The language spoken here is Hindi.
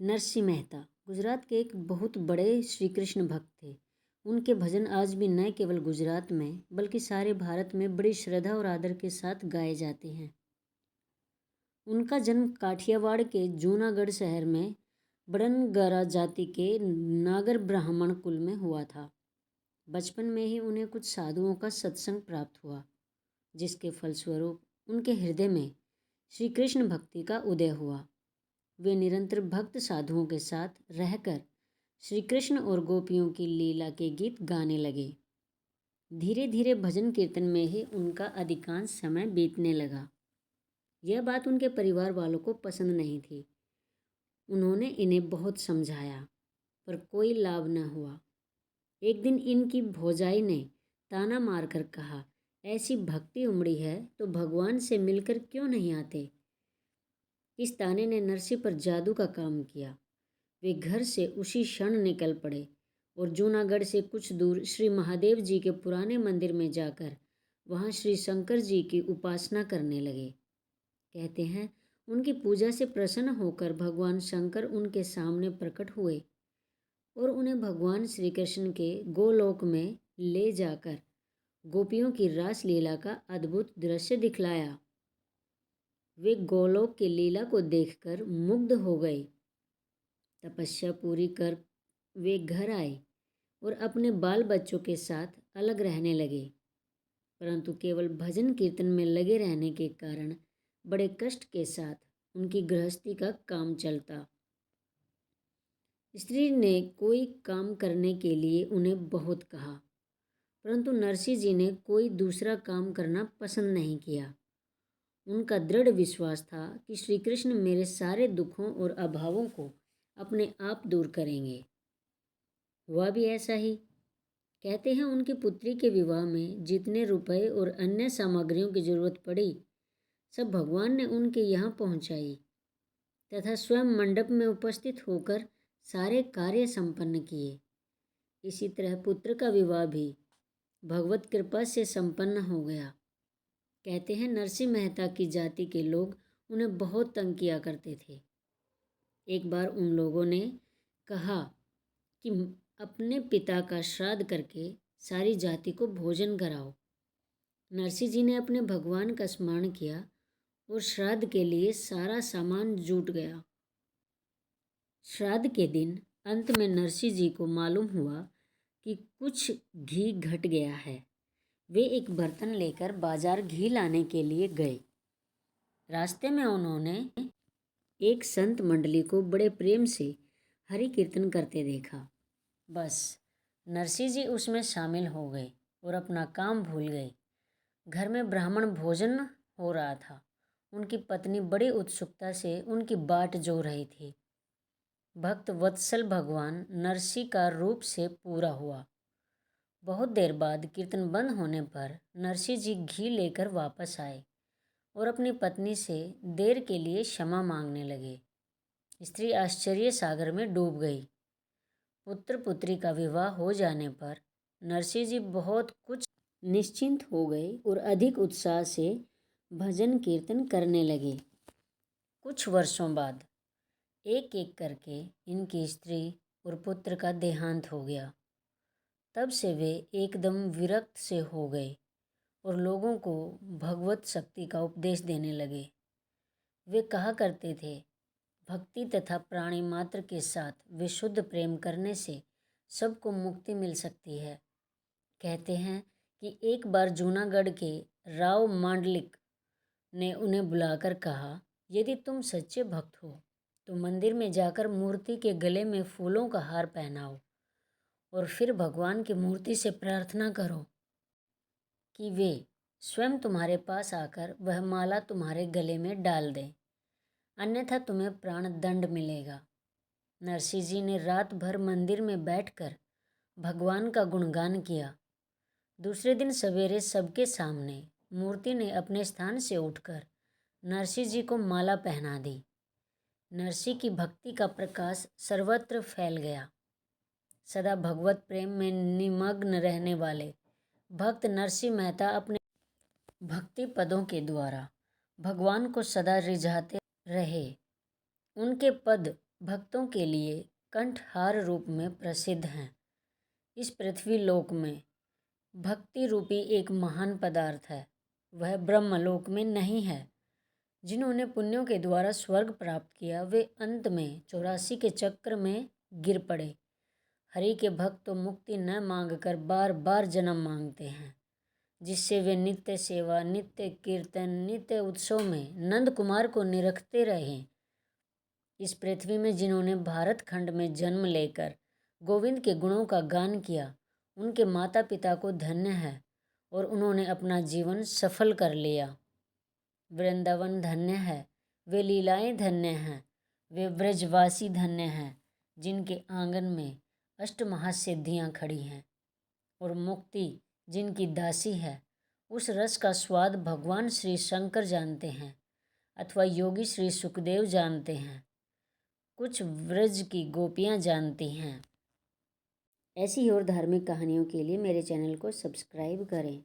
नरसिंह मेहता गुजरात के एक बहुत बड़े श्री कृष्ण भक्त थे। उनके भजन आज भी न केवल गुजरात में बल्कि सारे भारत में बड़ी श्रद्धा और आदर के साथ गाए जाते हैं। उनका जन्म काठियावाड़ के जूनागढ़ शहर में बड़नगरा जाति के नागर ब्राह्मण कुल में हुआ था। बचपन में ही उन्हें कुछ साधुओं का सत्संग प्राप्त हुआ, जिसके फलस्वरूप उनके हृदय में श्री कृष्ण भक्ति का उदय हुआ। वे निरंतर भक्त साधुओं के साथ रहकर श्री कृष्ण और गोपियों की लीला के गीत गाने लगे। धीरे धीरे भजन कीर्तन में ही उनका अधिकांश समय बीतने लगा। यह बात उनके परिवार वालों को पसंद नहीं थी। उन्होंने इन्हें बहुत समझाया, पर कोई लाभ न हुआ। एक दिन इनकी भौजाई ने ताना मारकर कहा, ऐसी भक्ति उमड़ी है तो भगवान से मिलकर क्यों नहीं आते। इस ताने ने नरसिंह पर जादू का काम किया। वे घर से उसी क्षण निकल पड़े और जूनागढ़ से कुछ दूर श्री महादेव जी के पुराने मंदिर में जाकर वहाँ श्री शंकर जी की उपासना करने लगे। कहते हैं उनकी पूजा से प्रसन्न होकर भगवान शंकर उनके सामने प्रकट हुए और उन्हें भगवान श्री कृष्ण के गोलोक में ले जाकर गोपियों की रास लीला का अद्भुत दृश्य दिखलाया। वे गोलोक की लीला को देखकर मुग्ध हो गए। तपस्या पूरी कर वे घर आए और अपने बाल बच्चों के साथ अलग रहने लगे, परंतु केवल भजन कीर्तन में लगे रहने के कारण बड़े कष्ट के साथ उनकी गृहस्थी का काम चलता। स्त्री ने कोई काम करने के लिए उन्हें बहुत कहा, परंतु नरसिंह जी ने कोई दूसरा काम करना पसंद नहीं किया। उनका दृढ़ विश्वास था कि श्री कृष्ण मेरे सारे दुखों और अभावों को अपने आप दूर करेंगे। हुआ भी ऐसा ही। कहते हैं उनकी पुत्री के विवाह में जितने रुपए और अन्य सामग्रियों की जरूरत पड़ी, सब भगवान ने उनके यहाँ पहुँचाई तथा स्वयं मंडप में उपस्थित होकर सारे कार्य संपन्न किए। इसी तरह पुत्र का विवाह भी भगवत कृपा से संपन्न हो गया। कहते हैं नरसिंह मेहता की जाति के लोग उन्हें बहुत तंग किया करते थे। एक बार उन लोगों ने कहा कि अपने पिता का श्राद्ध करके सारी जाति को भोजन कराओ। नरसिंह जी ने अपने भगवान का स्मरण किया और श्राद्ध के लिए सारा सामान जुट गया। श्राद्ध के दिन अंत में नरसिंह जी को मालूम हुआ कि कुछ घी घट गया है। वे एक बर्तन लेकर बाजार घी लाने के लिए गए। रास्ते में उन्होंने एक संत मंडली को बड़े प्रेम से हरि कीर्तन करते देखा। बस नरसिंह जी उसमें शामिल हो गए और अपना काम भूल गए। घर में ब्राह्मण भोजन हो रहा था। उनकी पत्नी बड़ी उत्सुकता से उनकी बाट जो रही थी। भक्त वत्सल भगवान नरसिंह का रूप से पूरा हुआ। बहुत देर बाद कीर्तन बंद होने पर नरसिंह जी घी लेकर वापस आए और अपनी पत्नी से देर के लिए क्षमा मांगने लगे। स्त्री आश्चर्य सागर में डूब गई। पुत्र पुत्री का विवाह हो जाने पर नरसिंह जी बहुत कुछ निश्चिंत हो गए और अधिक उत्साह से भजन कीर्तन करने लगे। कुछ वर्षों बाद एक एक करके इनकी स्त्री और पुत्र का देहांत हो गया। तब से वे एकदम विरक्त से हो गए और लोगों को भगवत शक्ति का उपदेश देने लगे। वे कहा करते थे, भक्ति तथा प्राणी मात्र के साथ विशुद्ध प्रेम करने से सबको मुक्ति मिल सकती है। कहते हैं कि एक बार जूनागढ़ के राव मांडलिक ने उन्हें बुलाकर कहा, यदि तुम सच्चे भक्त हो तो मंदिर में जाकर मूर्ति के गले में फूलों का हार पहनाओ और फिर भगवान की मूर्ति से प्रार्थना करो कि वे स्वयं तुम्हारे पास आकर वह माला तुम्हारे गले में डाल दें, अन्यथा तुम्हें प्राण दंड मिलेगा। नरसिंह जी ने रात भर मंदिर में बैठकर भगवान का गुणगान किया। दूसरे दिन सवेरे सबके सामने मूर्ति ने अपने स्थान से उठकर नरसिंह जी को माला पहना दी। नरसिंह की भक्ति का प्रकाश सर्वत्र फैल गया। सदा भगवत प्रेम में निमग्न रहने वाले भक्त नरसिंह मेहता अपने भक्ति पदों के द्वारा भगवान को सदा रिझाते रहे। उनके पद भक्तों के लिए कंठहार रूप में प्रसिद्ध हैं। इस पृथ्वी लोक में भक्ति रूपी एक महान पदार्थ है, वह ब्रह्मलोक में नहीं है। जिन्होंने पुण्यों के द्वारा स्वर्ग प्राप्त किया वे अंत में 84 के चक्र में गिर पड़े। हरि के भक्त तो मुक्ति न मांगकर बार बार जन्म मांगते हैं, जिससे वे नित्य सेवा, नित्य कीर्तन, नित्य उत्सव में नंद कुमार को निरखते रहें। इस पृथ्वी में जिन्होंने भारत खंड में जन्म लेकर गोविंद के गुणों का गान किया, उनके माता पिता को धन्य है और उन्होंने अपना जीवन सफल कर लिया। वृंदावन धन्य है, वे लीलाएं धन्य हैं, वे ब्रजवासी धन्य हैं, जिनके आंगन में अष्टमहासिद्धियाँ खड़ी हैं और मुक्ति जिनकी दासी है। उस रस का स्वाद भगवान श्री शंकर जानते हैं अथवा योगी श्री सुखदेव जानते हैं, कुछ व्रज की गोपियाँ जानती हैं। ऐसी और धार्मिक कहानियों के लिए मेरे चैनल को सब्सक्राइब करें।